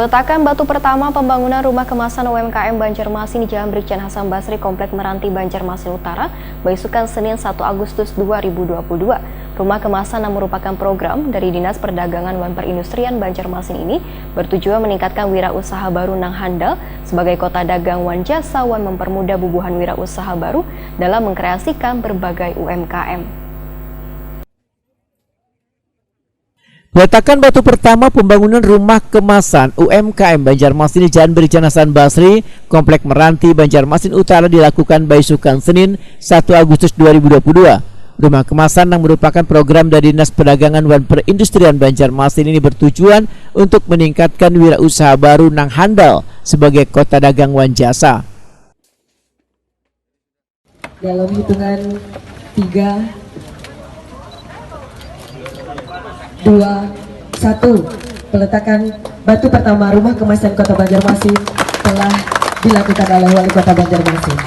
Peletakan batu pertama pembangunan rumah kemasan UMKM Banjarmasin di Jalan Brigjen Hasan Basri, Komplek Meranti, Banjarmasin Utara, beisukan Senin 1 Agustus 2022. Rumah kemasan yang merupakan program dari Dinas Perdagangan dan Perindustrian Banjarmasin ini bertujuan meningkatkan wirausaha baru Nang Handal sebagai kota dagang wan jasa wan mempermudah bubuhan wirausaha baru dalam mengkreasikan berbagai UMKM. Peletakan batu pertama pembangunan rumah kemasan UMKM Banjarmasin di Jalan Brigjen Hasan Basri, Komplek Meranti, Banjarmasin Utara dilakukan beisukan Senin 1 Agustus 2022. Rumah kemasan yang merupakan program dari Dinas Perdagangan dan Perindustrian Banjarmasin ini bertujuan untuk meningkatkan wirausaha baru Nang Handal sebagai kota dagang wan jasa. Dalam hitungan 3, 2, 1, peletakan batu pertama rumah kemasan Kota Banjarmasin telah dilakukan oleh Wali Kota Banjarmasin.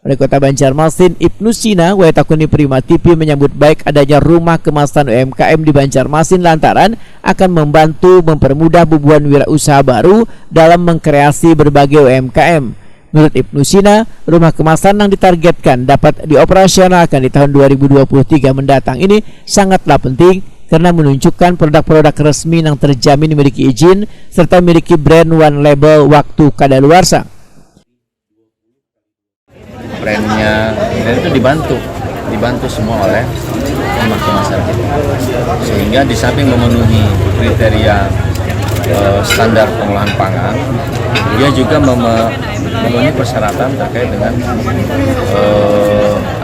Wali Kota Banjarmasin Ibnu Sina Wetakuni Prima TV menyambut baik adanya rumah kemasan UMKM di Banjarmasin lantaran akan membantu mempermudah bubuhan wirausaha baru dalam mengkreasi berbagai UMKM. Menurut Ibnu Sina, rumah kemasan yang ditargetkan dapat dioperasionalkan di tahun 2023 mendatang ini sangatlah penting karena menunjukkan produk-produk resmi yang terjamin memiliki izin serta memiliki brand one label waktu kadaluarsa. Brandnya dan itu dibantu semua oleh rumah kemasan kita, sehingga di samping memenuhi kriteria standar pengolahan pangan, dia juga memenuhi persyaratan terkait dengan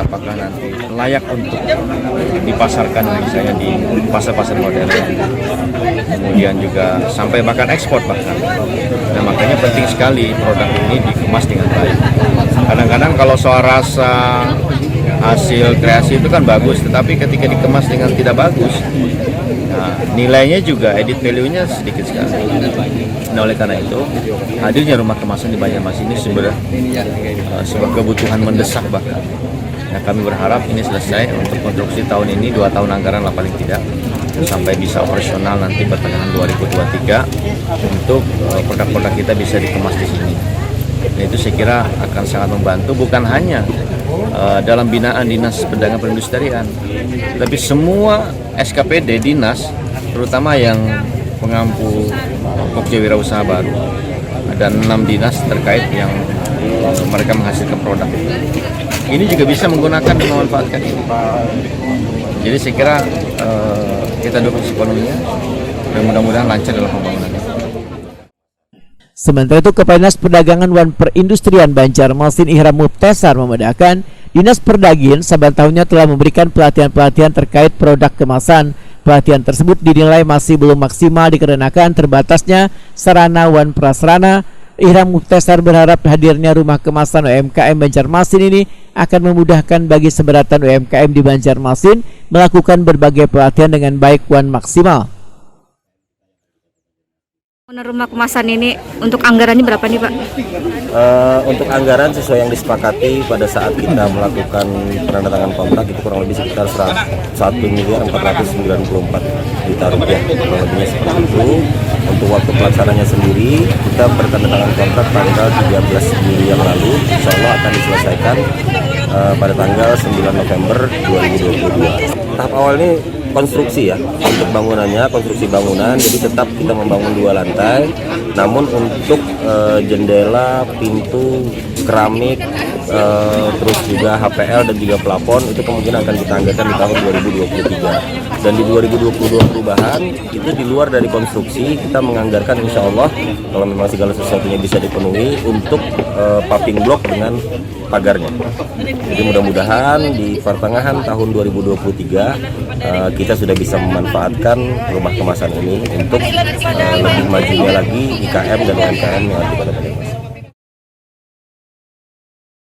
apakah nanti layak untuk dipasarkan misalnya di pasar-pasar modern, kemudian juga sampai bahkan ekspor bahkan. Nah, makanya penting sekali produk ini dikemas dengan baik. Kadang-kadang kalau soal rasa hasil kreasi itu kan bagus, tetapi ketika dikemas dengan tidak bagus, nah, nilainya juga edit value-nya sedikit sekali. Nah, oleh karena itu hadirnya rumah kemasan di Banjarmasin ini sebenarnya sebuah kebutuhan mendesak bahkan. Nah, kami berharap ini selesai untuk konstruksi tahun ini, 2 tahun anggaran lah paling tidak, sampai bisa operasional nanti pertengahan 2023 untuk produk-produk kita bisa dikemas di sini. Nah, itu saya kira akan sangat membantu bukan hanya dalam binaan Dinas Perdagangan Perindustrian, tapi semua SKPD dinas, terutama yang pengampu pokja wirausaha baru. Ada 6 dinas terkait yang mereka menghasilkan produk. Ini juga bisa menggunakan dan memanfaatkan ini. Jadi saya kira kita dukung sepenuhnya dan mudah-mudahan lancar dalam pembangunannya. Sementara itu, Kepala Dinas Perdagangan dan Perindustrian Banjarmasin Ihram Mubtesar membedakan Dinas Perdagangan saban tahunnya telah memberikan pelatihan-pelatihan terkait produk kemasan. Pelatihan tersebut dinilai masih belum maksimal dikarenakan terbatasnya sarana wan prasarana. Ihram Mubtesar berharap hadirnya rumah kemasan UMKM Banjarmasin ini akan memudahkan bagi seberatan UMKM di Banjarmasin melakukan berbagai pelatihan dengan baik wan maksimal. Rumah kemasan ini untuk anggarannya berapa nih Pak? Untuk anggaran sesuai yang disepakati pada saat kita melakukan penandatangan kontrak itu kurang lebih sekitar 1.494.000.000 rupiah, kurang lebihnya seperti itu. Untuk waktu pelaksananya sendiri kita bertandatangan kontrak tanggal 13 Juli yang lalu, insya Allah akan diselesaikan pada tanggal 9 November 2022. Tahap awal ini konstruksi ya, untuk bangunannya, konstruksi bangunan, jadi tetap kita membangun 2 lantai, namun untuk jendela, pintu, keramik, terus juga HPL dan juga plafon itu kemungkinan akan kita anggarkan di tahun 2023. Dan di 2022 perubahan itu di luar dari konstruksi kita menganggarkan insya Allah kalau memang segala sesuatunya bisa dipenuhi untuk paving block dengan pagarnya. Jadi mudah-mudahan di pertengahan tahun 2023 kita sudah bisa memanfaatkan rumah kemasan ini untuk lebih majunya lagi IKM dan UMKM yang ada di Kota Banjarmasin.